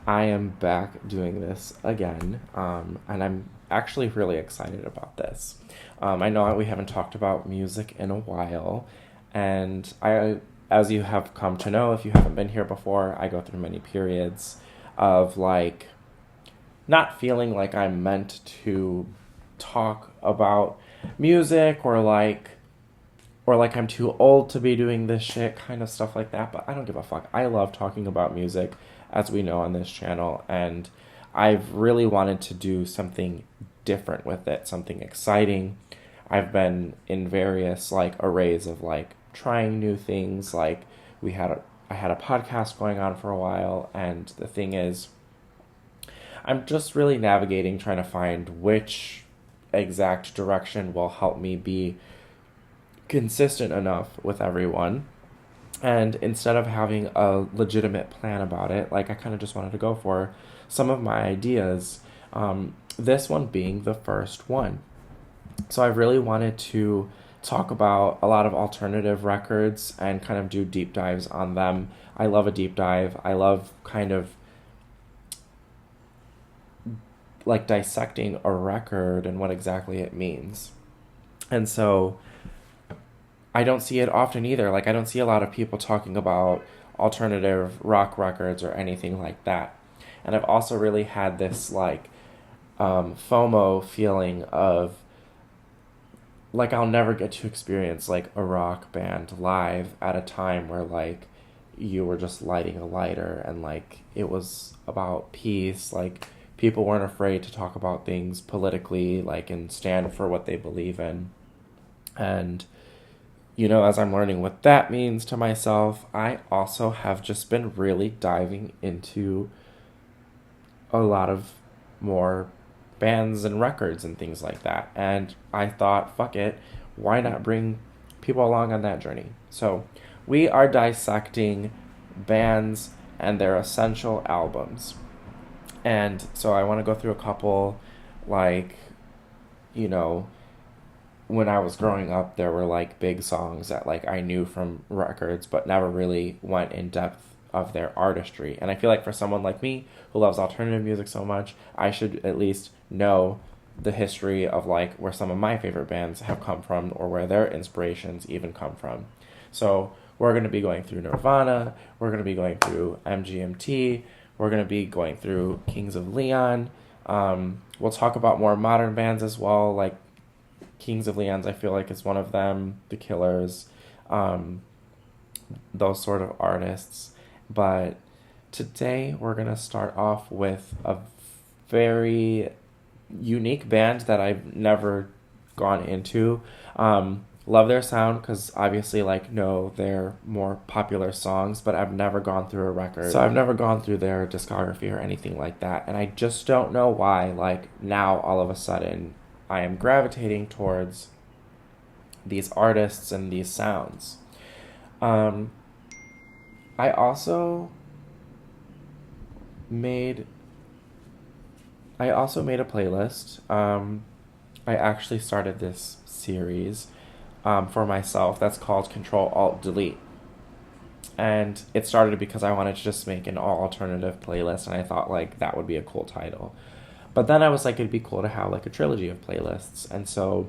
I am back doing this again, and I'm actually really excited about this. I know we haven't talked about music in a while, and as you have come to know, if you haven't been here before, I go through many periods of like not feeling like I'm meant to talk about music or like I'm too old to be doing this shit, kind of stuff like that. But I don't give a fuck. I love talking about music, as we know on this channel, and I've really wanted to do something different with it, something exciting. I've been in various like arrays of like trying new things. Like I had a podcast going on for a while, and the thing is, I'm just really navigating, trying to find which exact direction will help me be consistent enough with everyone. And instead of having a legitimate plan about it, like I kind of just wanted to go for some of my ideas, this one being the first one. So I really wanted to talk about a lot of alternative records and kind of do deep dives on them. I love a deep dive. I love kind of like dissecting a record and what exactly it means. And so I don't see it often either. Like, I don't see a lot of people talking about alternative rock records or anything like that. And I've also really had this, like, FOMO feeling of, like, I'll never get to experience, like, a rock band live at a time where, like, you were just lighting a lighter and, like, it was about peace. Like, people weren't afraid to talk about things politically, like, and stand for what they believe in. And as I'm learning what that means to myself, I also have just been really diving into a lot of more bands and records and things like that. And I thought, fuck it, why not bring people along on that journey? So we are dissecting bands and their essential albums. And so I want to go through a couple, like, you know, when I was growing up, there were like big songs that like I knew from records, but never really went in depth of their artistry. And I feel like for someone like me who loves alternative music so much, I should at least know the history of like where some of my favorite bands have come from or where their inspirations even come from. So we're going to be going through Nirvana, we're going to be going through MGMT, we're going to be going through Kings of Leon. We'll talk about more modern bands as well, like Kings of Leon's, I feel like, is one of them. The Killers, those sort of artists. But today we're gonna start off with a very unique band that I've never gone into. Love their sound because obviously like know their more popular songs, but I've never gone through a record. So I've never gone through their discography or anything like that. And I just don't know why, like now all of a sudden I am gravitating towards these artists and these sounds. Um, I also made a playlist. I actually started this series for myself that's called Control Alt Delete. And it started because I wanted to just make an all alternative playlist, and I thought like that would be a cool title. But then I was like, it'd be cool to have like a trilogy of playlists. And so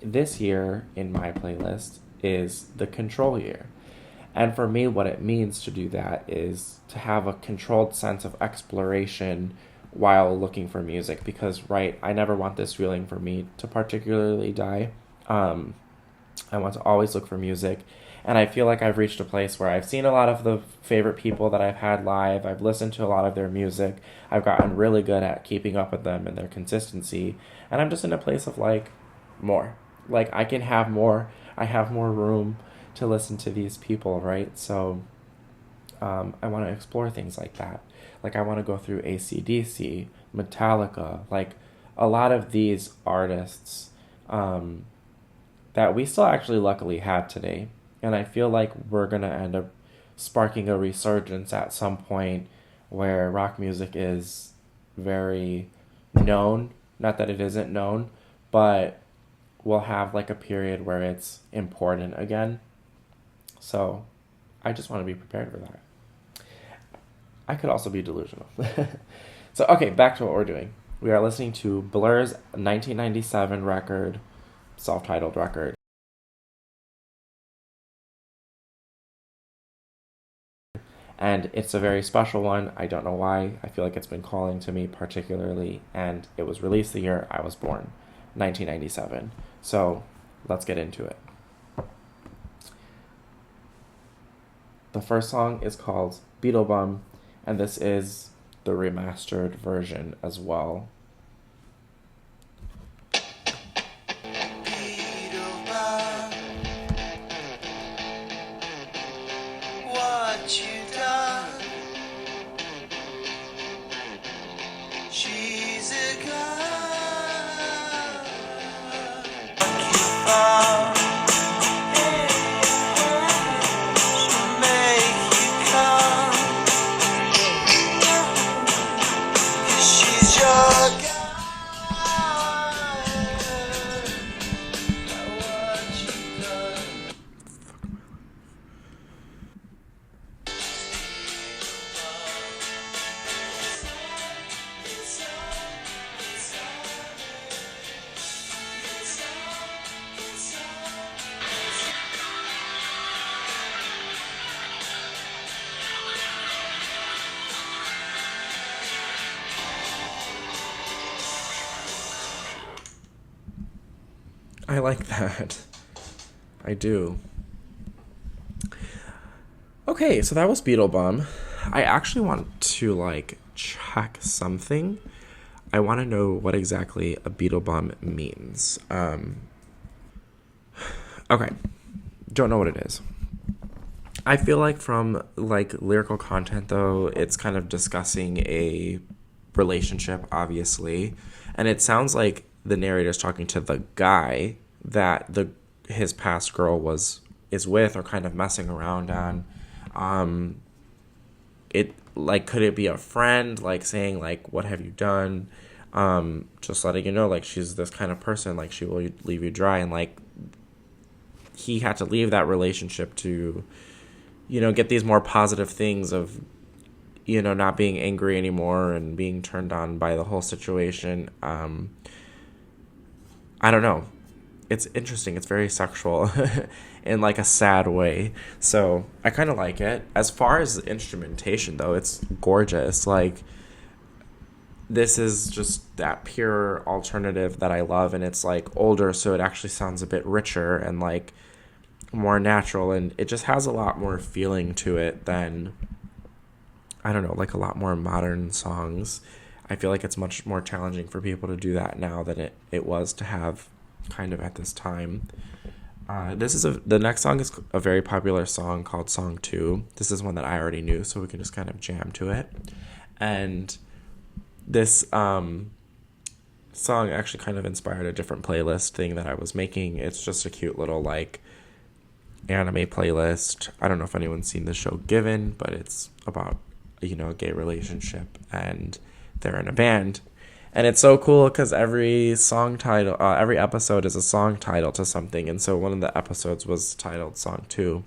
this year in my playlist is the control year. And for me, what it means to do that is to have a controlled sense of exploration while looking for music. Because, right, I never want this feeling for me to particularly die. I want to always look for music. And I feel like I've reached a place where I've seen a lot of the favorite people that I've had live. I've listened to a lot of their music. I've gotten really good at keeping up with them and their consistency. And I'm just in a place of like more. Like I can have more. I have more room to listen to these people, right? So I want to explore things like that. Like I want to go through AC/DC, Metallica, like a lot of these artists that we still actually luckily have today. And I feel like we're going to end up sparking a resurgence at some point where rock music is very known. Not that it isn't known, but we'll have like a period where it's important again. So I just want to be prepared for that. I could also be delusional. So, okay, back to what we're doing. We are listening to Blur's 1997 record, self-titled record. And it's a very special one. I don't know why. I feel like it's been calling to me particularly. And it was released the year I was born, 1997. So, let's get into it. The first song is called Beetle Bum, and this is the remastered version as well. I like that. I do. Okay, so that was Beetle Bum. I actually want to, check something. I want to know what exactly a Beetle Bum means. Okay. Don't know what it is. I feel like from, lyrical content, though, it's kind of discussing a relationship, obviously. And it sounds like the narrator's talking to the guy that his past girl is with or kind of messing around on. Could it be a friend, saying, what have you done? Just letting you know, she's this kind of person, she will leave you dry. And, he had to leave that relationship to, get these more positive things of, not being angry anymore and being turned on by the whole situation. I don't know. It's interesting. It's very sexual in a sad way. So I kind of like it. As far as the instrumentation, though, it's gorgeous. This is just that pure alternative that I love. And it's older, so it actually sounds a bit richer and more natural. And it just has a lot more feeling to it than, I don't know, a lot more modern songs. I feel like it's much more challenging for people to do that now than it was to have kind of at this time. The next song is a very popular song called Song 2. This is one that I already knew, so we can just kind of jam to it. And this song actually kind of inspired a different playlist thing that I was making. It's just a cute little anime playlist. I don't know if anyone's seen the show Given, but it's about a gay relationship, and they're in a band. And it's so cool because every episode is a song title to something. And so one of the episodes was titled Song 2.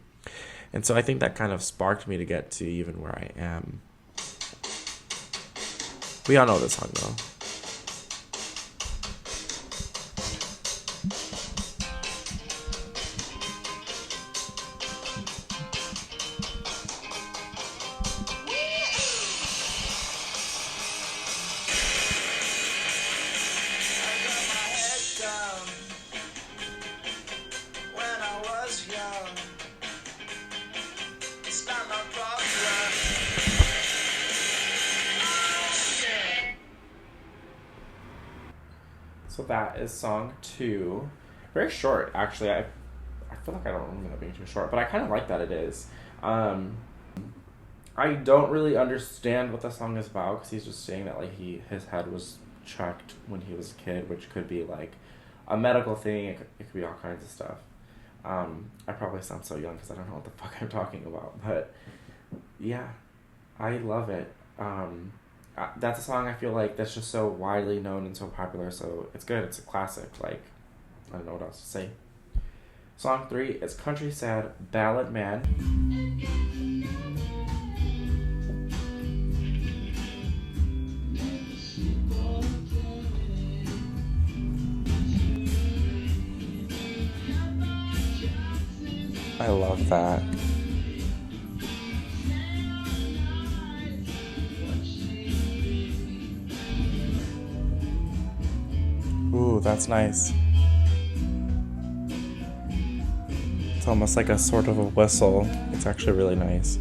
And so I think that kind of sparked me to get to even where I am. We all know this song, though. So that is song 2. Very short, actually. I feel like I don't remember that being too short, but I kind of like that it is. I don't really understand what the song is about, because he's just saying that his head was checked when he was a kid, which could be a medical thing. It could be all kinds of stuff. I probably sound so young because I don't know what the fuck I'm talking about, but yeah, I love it. That's a song I feel like that's just so widely known and so popular, so it's good. It's a classic. I don't know what else to say. Song 3 is Country Sad Ballad Man. I love that. Ooh, that's nice. It's almost like a sort of a whistle. It's actually really nice.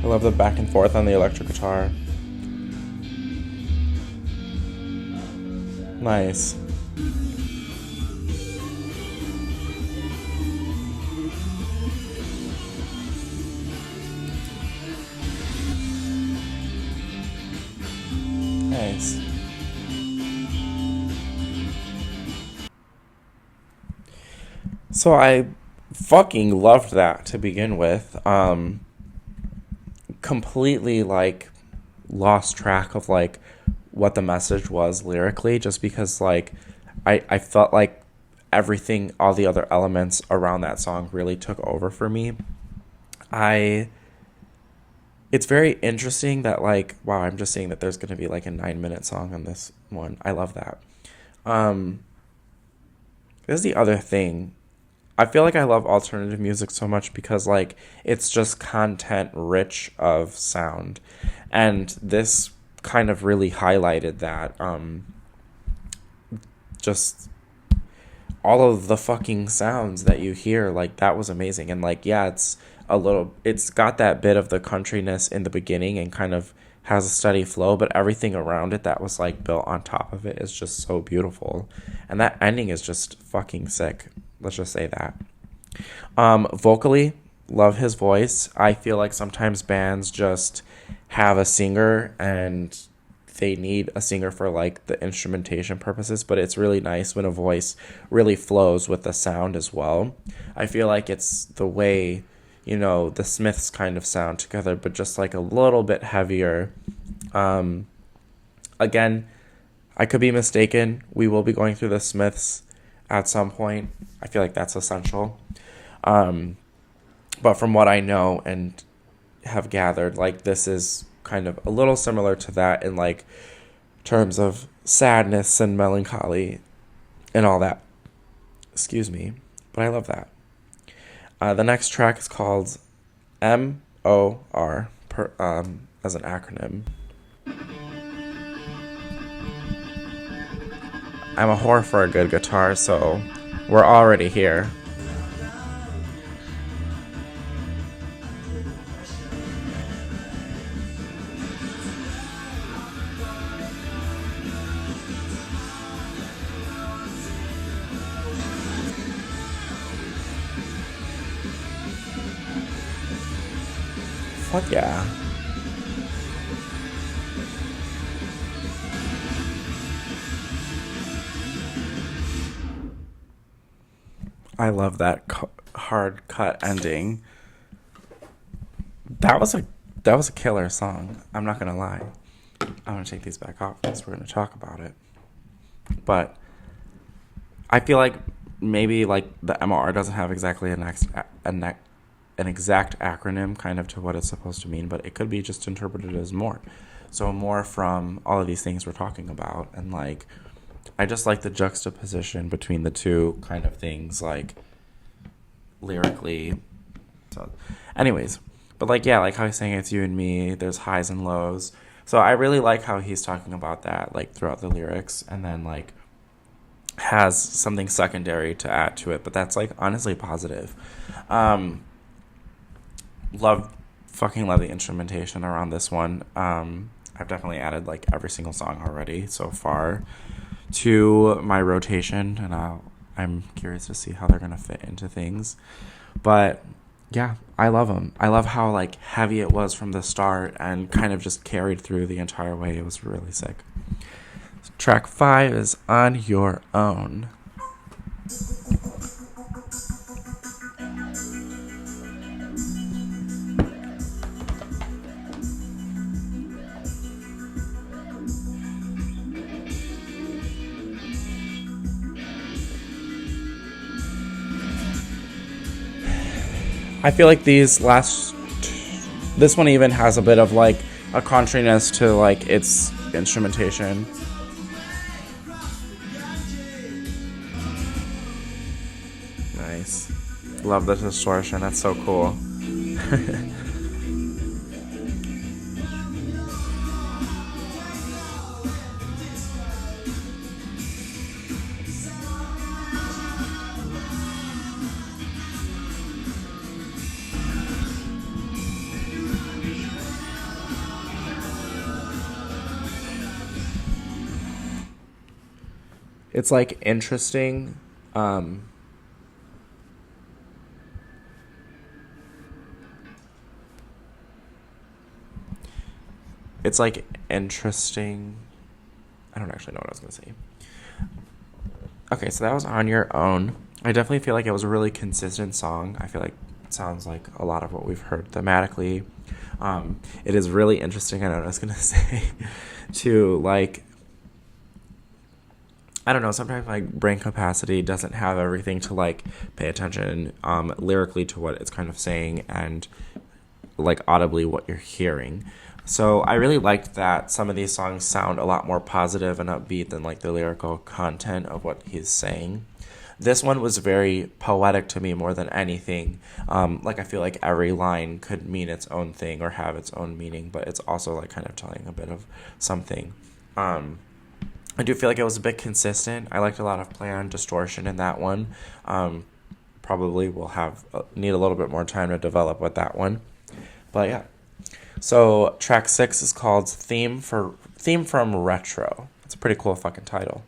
I love the back and forth on the electric guitar. Nice. Nice. So I fucking loved that to begin with. Completely like lost track of like what the message was lyrically, just because like I felt like everything, all the other elements around that song really took over for me. It's very interesting that like, wow, I'm just seeing that there's gonna be like a 9-minute song on this one. I love that. This is the other thing. I feel like I love alternative music so much because like it's just content rich of sound, and this kind of really highlighted that. Just all of the fucking sounds that you hear, like that was amazing. And like, yeah, it's got that bit of the countryness in the beginning and kind of has a steady flow, but everything around it that was like built on top of it is just so beautiful. And that ending is just fucking sick. Let's just say that. Vocally, love his voice. I feel like sometimes bands just have a singer and they need a singer for like the instrumentation purposes, but it's really nice when a voice really flows with the sound as well. I feel like it's the way, the Smiths kind of sound together, but just like a little bit heavier. Again, I could be mistaken. We will be going through the Smiths at some point. I feel like that's essential. But from what I know and have gathered, like this is kind of a little similar to that in like terms of sadness and melancholy and all that. Excuse me. But I love that. The next track is called MOR as an acronym. I'm a whore for a good guitar, so we're already here. Fuck yeah. I love that hard cut ending. That was a killer song. I'm not gonna lie. I'm gonna take these back off because we're gonna talk about it. But I feel like maybe like the MR doesn't have exactly an exact acronym kind of to what it's supposed to mean, but it could be just interpreted as more. So more from all of these things we're talking about, and like I just like the juxtaposition between the two kind of things, like lyrically. So anyways, but like, yeah, like how he's saying it's you and me, there's highs and lows. So I really like how he's talking about that like throughout the lyrics, and then like has something secondary to add to it, but that's like honestly positive. Fucking love the instrumentation around this one. I've definitely added like every single song already so far to my rotation, and I'm curious to see how they're gonna fit into things. But yeah, I love them. I love how like heavy it was from the start and kind of just carried through the entire way. It was really sick. Track 5 is On Your Own. I feel like these last This one even has a bit of like a countryness to like its instrumentation. Nice. Love the distortion. That's so cool. It's like interesting. It's like interesting. I don't actually know what I was going to say. Okay, so that was On Your Own. I definitely feel like it was a really consistent song. I feel like it sounds like a lot of what we've heard thematically. It is really interesting, I know what I was going to say, to like, I don't know, sometimes my brain capacity doesn't have everything to like pay attention lyrically to what it's kind of saying and like audibly what you're hearing. So I really liked that some of these songs sound a lot more positive and upbeat than like the lyrical content of what he's saying. This one was very poetic to me more than anything. Like I feel like every line could mean its own thing or have its own meaning, but it's also like kind of telling a bit of something. I do feel like it was a bit consistent. I liked a lot of play on distortion in that one. Probably will need a little bit more time to develop with that one. But yeah. So track 6 is called Theme from Retro. It's a pretty cool fucking title.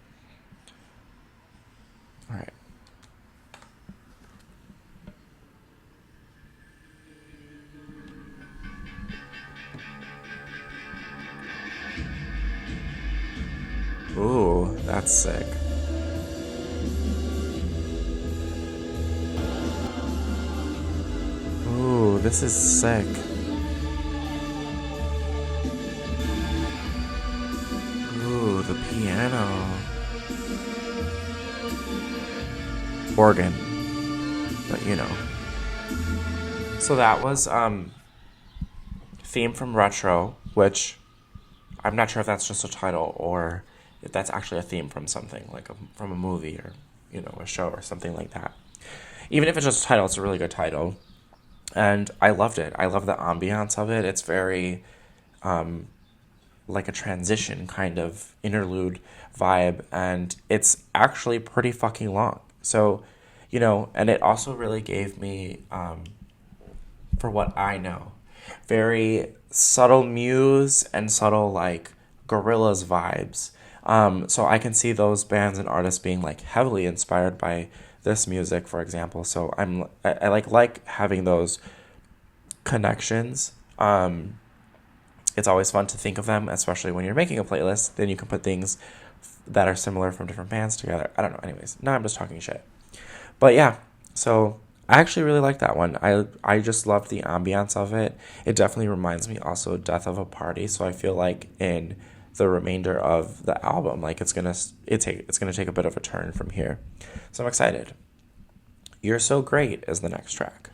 All right. Ooh, that's sick. Ooh, this is sick. Ooh, the piano. Organ. But you know. So that was Theme from Retro, which I'm not sure if that's just a title or if that's actually a theme from something, like from a movie or, you know, a show or something like that. Even if it's just a title, it's a really good title. And I loved it. I love the ambiance of it. It's very like a transition kind of interlude vibe. And it's actually pretty fucking long. So, you know, and it also really gave me, for what I know, very subtle Muse and subtle like Gorillaz vibes. So I can see those bands and artists being like heavily inspired by this music, for example. So I like having those connections. It's always fun to think of them, especially when you're making a playlist. Then you can put things that are similar from different bands together. I don't know. Anyways, now I'm just talking shit. But yeah, so I actually really like that one. I just love the ambiance of it. It definitely reminds me also of Death of a Party. So I feel like in the remainder of the album, like it's gonna take a bit of a turn from here. So I'm excited. You're So Great is the next track.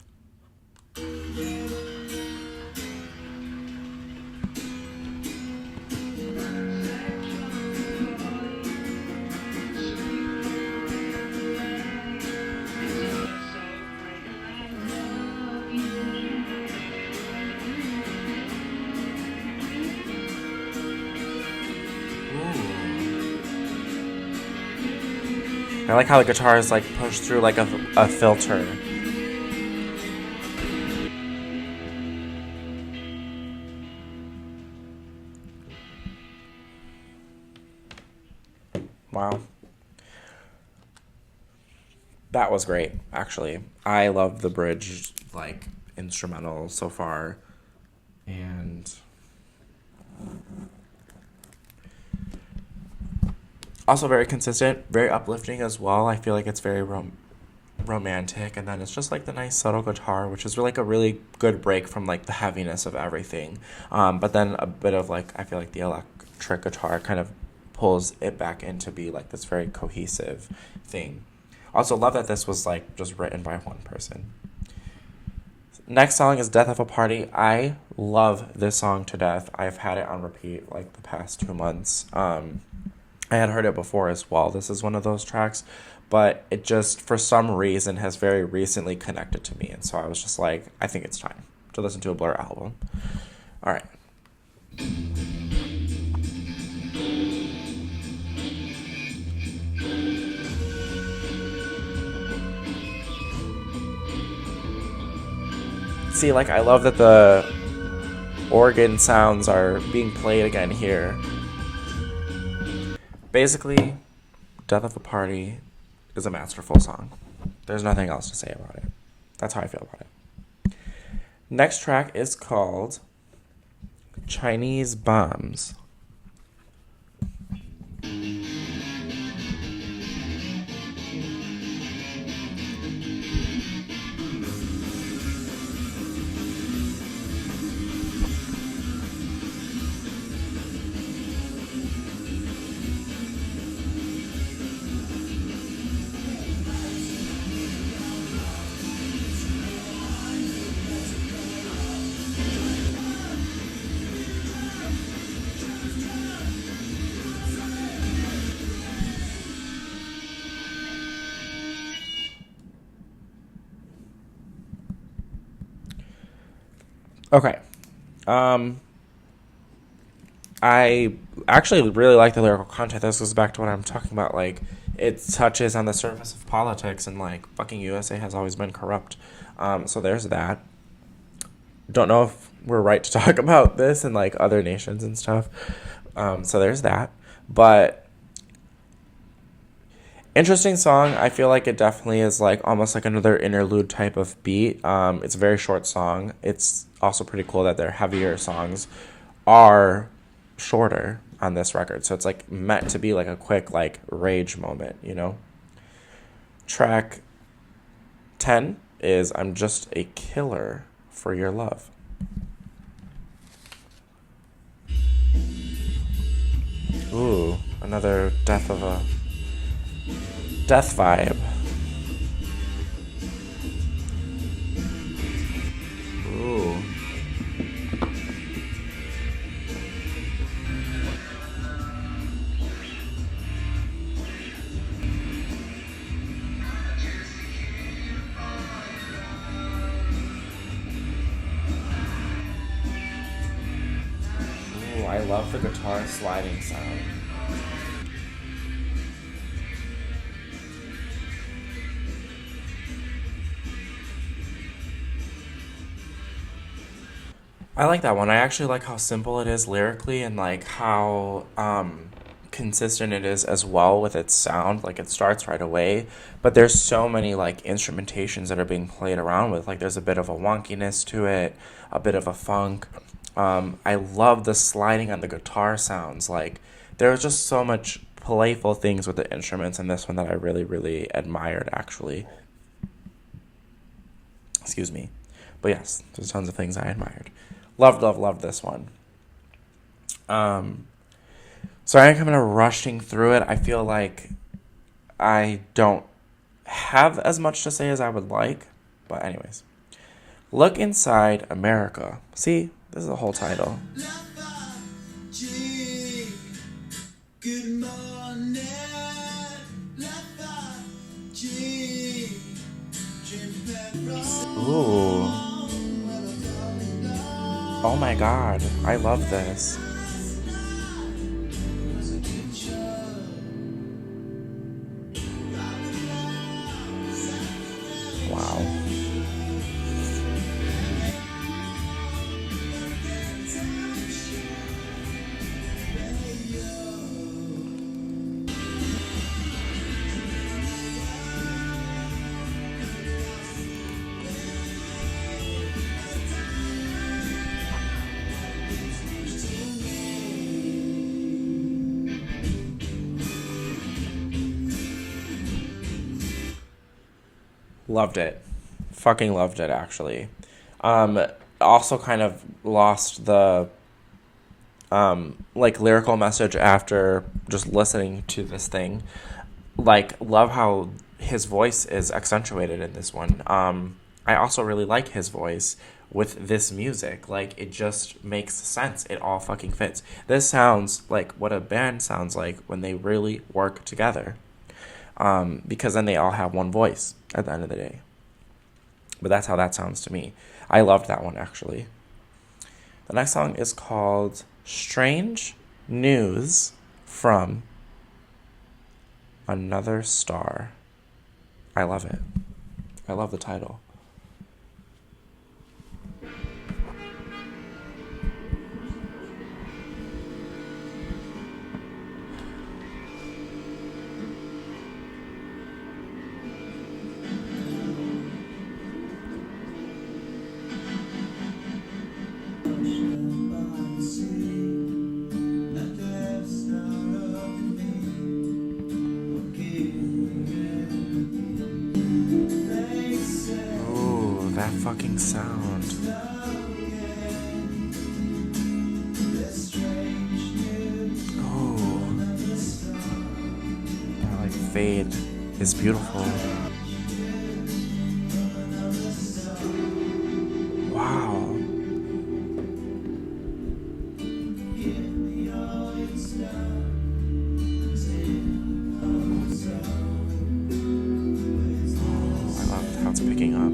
I like how the guitar is like pushed through like a filter. Wow. That was great, actually. I love the bridge, like, instrumental so far. And also very consistent, very uplifting as well. I feel like it's very romantic, and then it's just like the nice subtle guitar, which is really like a really good break from like the heaviness of everything. But then a bit of like, I feel like the electric guitar kind of pulls it back into be like this very cohesive thing. Also love that this was like just written by one person. Next song is Death of a Party. I love this song to death. I've had it on repeat like the past 2 months. I had heard it before as well. This is one of those tracks, but it just, for some reason, has very recently connected to me. And so I was just like, I think it's time to listen to a Blur album. All right. See, like, I love that the organ sounds are being played again here. Basically, Death of a Party is a masterful song. There's nothing else to say about it. That's how I feel about it. Next track is called Chinese Bombs. Okay. I actually really like the lyrical content. This goes back to what I'm talking about. Like, it touches on the surface of politics, and like, fucking USA has always been corrupt. So there's that. Don't know if we're right to talk about this in like other nations and stuff. So there's that. But interesting song. I feel like it definitely is like almost like another interlude type of beat. It's a very short song. It's also pretty cool that their heavier songs are shorter on this record. So it's like meant to be like a quick like rage moment, you know? Track 10 is I'm Just a Killer for Your Love. Ooh, another death vibe. Ooh. Ooh, I love the guitar sliding sound. I like that one. I actually like how simple it is lyrically and like how consistent it is as well with its sound. Like it starts right away, but there's so many like instrumentations that are being played around with. Like there's a bit of a wonkiness to it, a bit of a funk. I love the sliding on the guitar sounds. Like there's just so much playful things with the instruments in this one that I really, really admired actually. Excuse me. But yes, there's tons of things I admired. Loved this one. Sorry, I'm kind of rushing through it. I feel like I don't have as much to say as I would like. But anyways. Look Inside America. See, this is the whole title. Good morning. Ooh. Oh my god, I love this. Wow. Loved it. Fucking loved it, actually. Also kind of lost the like lyrical message after just listening to this thing. Like, love how his voice is accentuated in this one. I also really like his voice with this music. Like, it just makes sense. It all fucking fits. This sounds like what a band sounds like when they really work together. Because then they all have one voice at the end of the day. But that's how that sounds to me. I loved that one, actually. The next song is called Strange News from Another Star. I love it. I love the title. Ooh, that fucking sound. Oh, that like fade is beautiful. Wow. I love how it's picking up.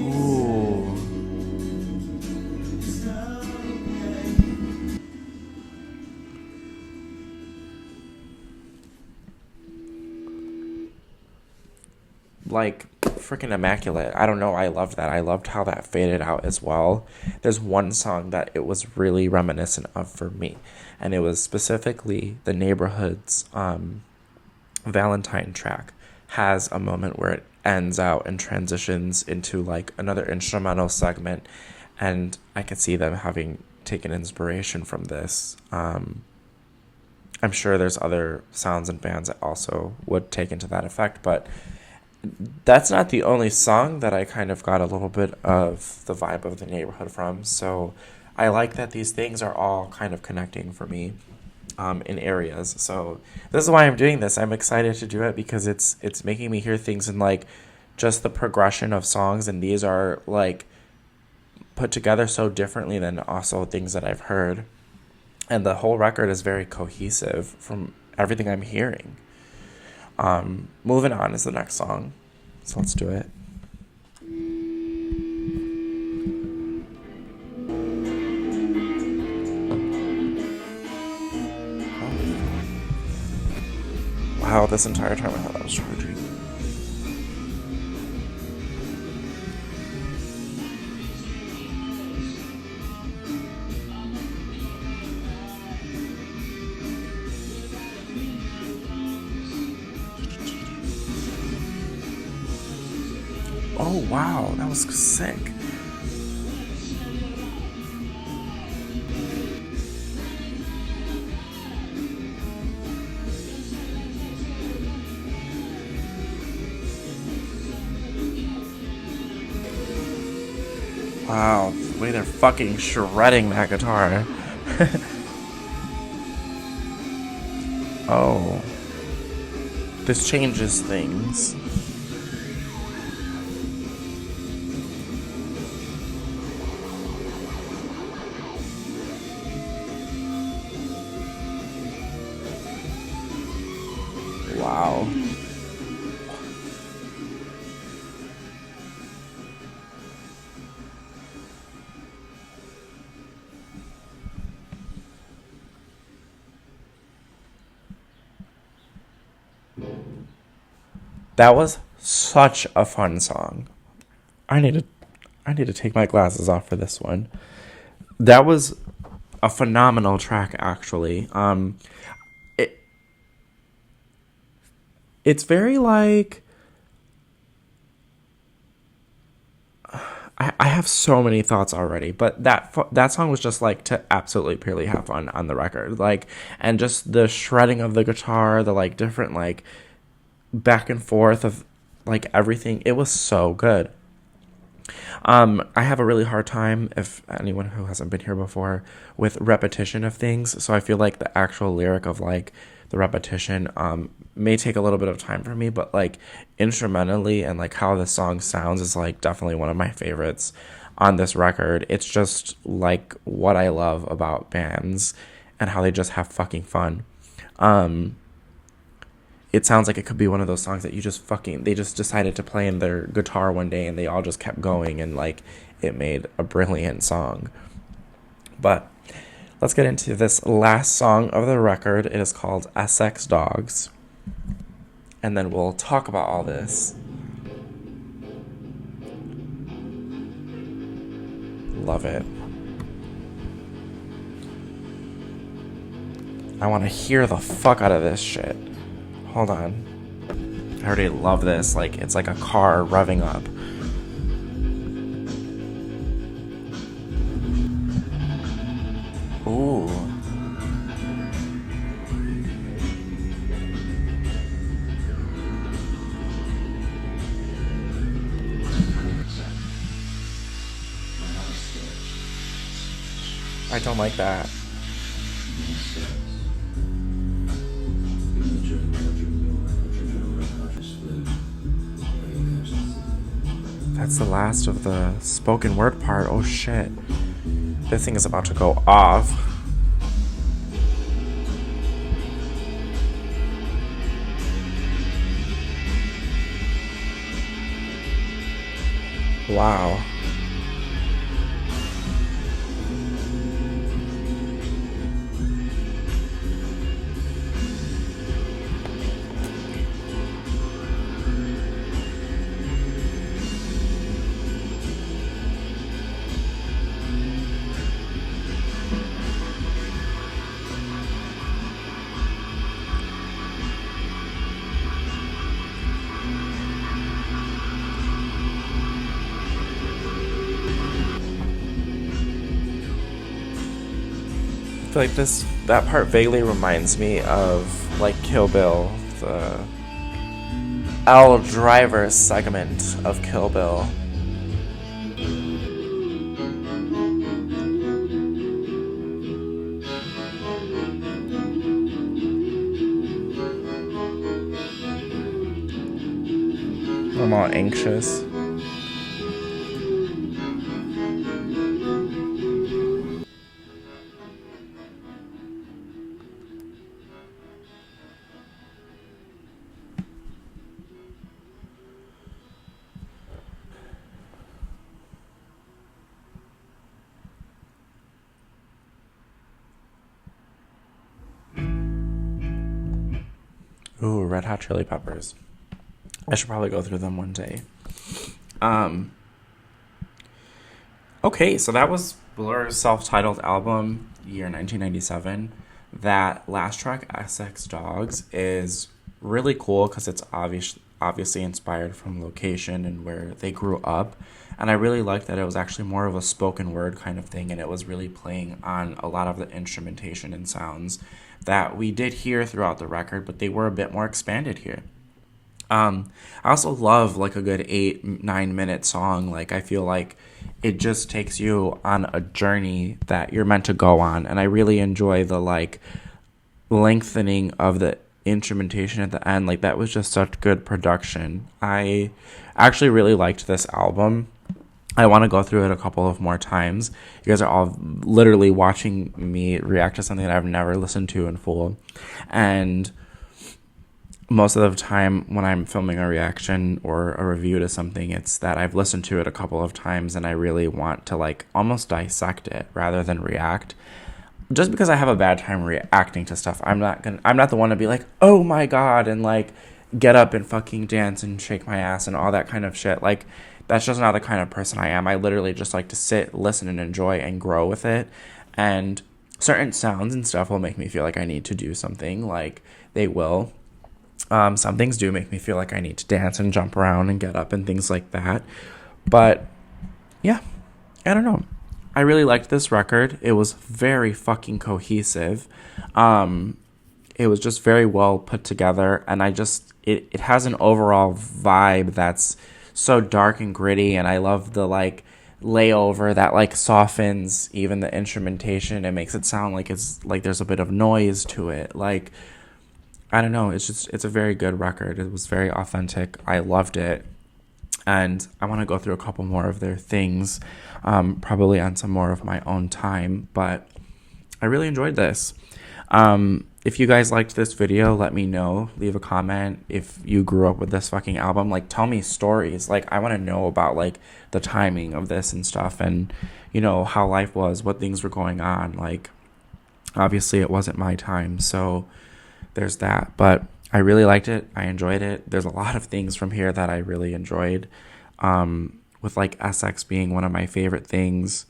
Ooh. Like, freaking immaculate. I don't know. I loved that. I loved how that faded out as well. There's one song that it was really reminiscent of for me, and it was specifically the Neighborhood's Valentine track. Has a moment where it ends out and transitions into like another instrumental segment, and I could see them having taken inspiration from this. I'm sure there's other sounds and bands that also would take into that effect, but that's not the only song that I kind of got a little bit of the vibe of the Neighborhood from. So I like that these things are all kind of connecting for me in areas. So this is why I'm doing this. I'm excited to do it because it's making me hear things in like just the progression of songs, and these are like put together so differently than also things that I've heard. And the whole record is very cohesive from everything I'm hearing. Moving On is the next song. So let's do it. Wow, this entire time I thought I was charging. Oh, wow, that was sick. Wow, the way they're fucking shredding that guitar. Oh. This changes things. Wow. That was such a fun song. I need to take my glasses off for this one. That was a phenomenal track, actually. It's very like I have so many thoughts already, but that song was just like to absolutely purely have fun on the record, like, and just the shredding of the guitar, the like different like back and forth of like everything. It was so good. I have a really hard time, if anyone who hasn't been here before, with repetition of things. So I feel like the actual lyric of like the repetition may take a little bit of time for me, but like instrumentally and like how the song sounds is like definitely one of my favorites on this record. It's just like what I love about bands and how they just have fucking fun. It sounds like it could be one of those songs that they just decided to play in their guitar one day and they all just kept going and like it made a brilliant song. But let's get into this last song of the record. It is called SX Dogs. And then we'll talk about all this. Love it. I want to hear the fuck out of this shit. Hold on. I already love this. Like, it's like a car revving up. Ooh. I don't like that. That's the last of the spoken word part. Oh shit. This thing is about to go off. Wow. I feel like that part vaguely reminds me of like Kill Bill, the Al Driver segment of Kill Bill. I'm all anxious. Ooh, Red Hot Chili Peppers. I should probably go through them one day. Okay, so that was Blur's self-titled album, year 1997. That last track, SX Dogs, is really cool because it's obviously inspired from location and where they grew up. And I really liked that it was actually more of a spoken word kind of thing, and it was really playing on a lot of the instrumentation and sounds that we did hear throughout the record, but they were a bit more expanded here. I also love like a good 8-9 minute song. Like I feel like it just takes you on a journey that you're meant to go on, and I really enjoy the like lengthening of the instrumentation at the end. Like that was just such good production. I actually really liked this album. I want to go through it a couple of more times. You guys are all literally watching me react to something that I've never listened to in full, and most of the time when I'm filming a reaction or a review to something, it's that I've listened to it a couple of times and I really want to like almost dissect it rather than react. Just because I have a bad time reacting to stuff, I'm not the one to be like, oh my god, and like get up and fucking dance and shake my ass and all that kind of shit. Like that's just not the kind of person I am. I literally just like to sit, listen, and enjoy and grow with it. And certain sounds and stuff will make me feel like I need to do something. Like they will. Some things do make me feel like I need to dance and jump around and get up and things like that. But yeah, I don't know. I really liked this record. It was very fucking cohesive. It was just very well put together, and it has an overall vibe that's so dark and gritty, and I love the like layover that like softens even the instrumentation. It makes it sound like it's like there's a bit of noise to it. Like I don't know, it's a very good record. It was very authentic. I loved it. And I want to go through a couple more of their things, probably on some more of my own time. But I really enjoyed this. If you guys liked this video, let me know. Leave a comment if you grew up with this fucking album. Like, tell me stories. Like, I want to know about, like, the timing of this and stuff, and, you know, how life was, what things were going on. Like, obviously it wasn't my time, so there's that. But I really liked it. I enjoyed it. There's a lot of things from here that I really enjoyed, with, like, SX being one of my favorite things.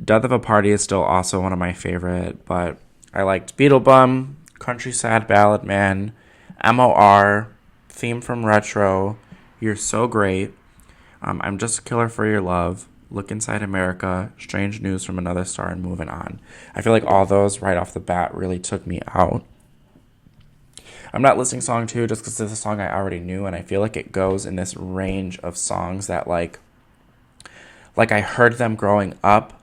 Death of a Party is still also one of my favorite, but I liked Beetle Bum, Country Sad Ballad Man, MOR, Theme from Retro, You're So Great, I'm Just a Killer for Your Love, Look Inside America, Strange News from Another Star, and Moving On. I feel like all those right off the bat really took me out. I'm not listing song 2 just because it's a song I already knew, and I feel like it goes in this range of songs that, like I heard them growing up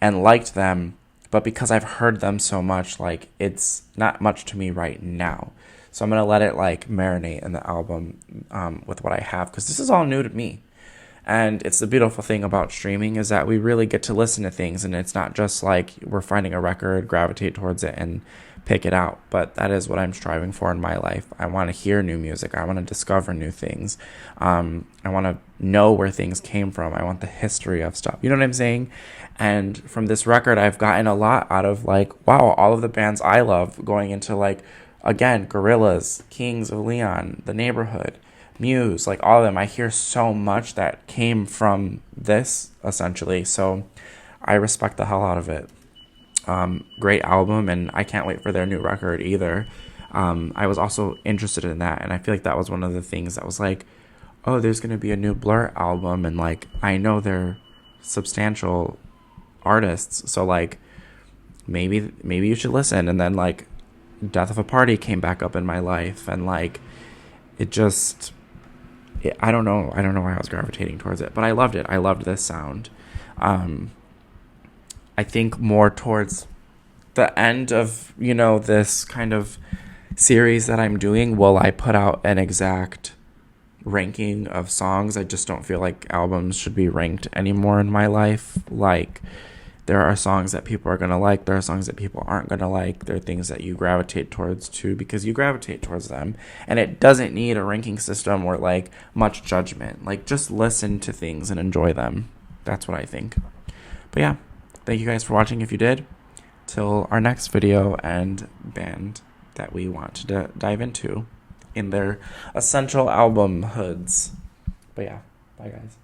and liked them, but because I've heard them so much, like, it's not much to me right now. So I'm going to let it, like, marinate in the album, with what I have, because this is all new to me. And it's the beautiful thing about streaming is that we really get to listen to things, and it's not just like we're finding a record, gravitate towards it, and pick it out. But that is what I'm striving for in my life. I want to hear new music. I want to discover new things. I want to know where things came from. I want the history of stuff. You know what I'm saying? And from this record, I've gotten a lot out of, like, wow, all of the bands I love, going into, like, again, Gorillaz, Kings of Leon, The Neighborhood, Muse, like, all of them. I hear so much that came from this, essentially. So I respect the hell out of it. Great album, and I can't wait for their new record either. I was also interested in that, and I feel like that was one of the things that was like, oh, there's going to be a new Blur album, and, like, I know they're substantial artists, so, like, maybe you should listen. And then, like, Death of a Party came back up in my life, and, like, it just, I don't know why I was gravitating towards it, but I loved it. I loved this sound. I think more towards the end of, you know, this kind of series that I'm doing, will I put out an exact ranking of songs. I just don't feel like albums should be ranked anymore in my life. Like, there are songs that people are going to like. There are songs that people aren't going to like. There are things that you gravitate towards too because you gravitate towards them. And it doesn't need a ranking system or, like, much judgment. Like, just listen to things and enjoy them. That's what I think. But yeah, thank you guys for watching if you did. Till our next video and band that we want to dive into in their essential album hoods. But yeah, bye guys.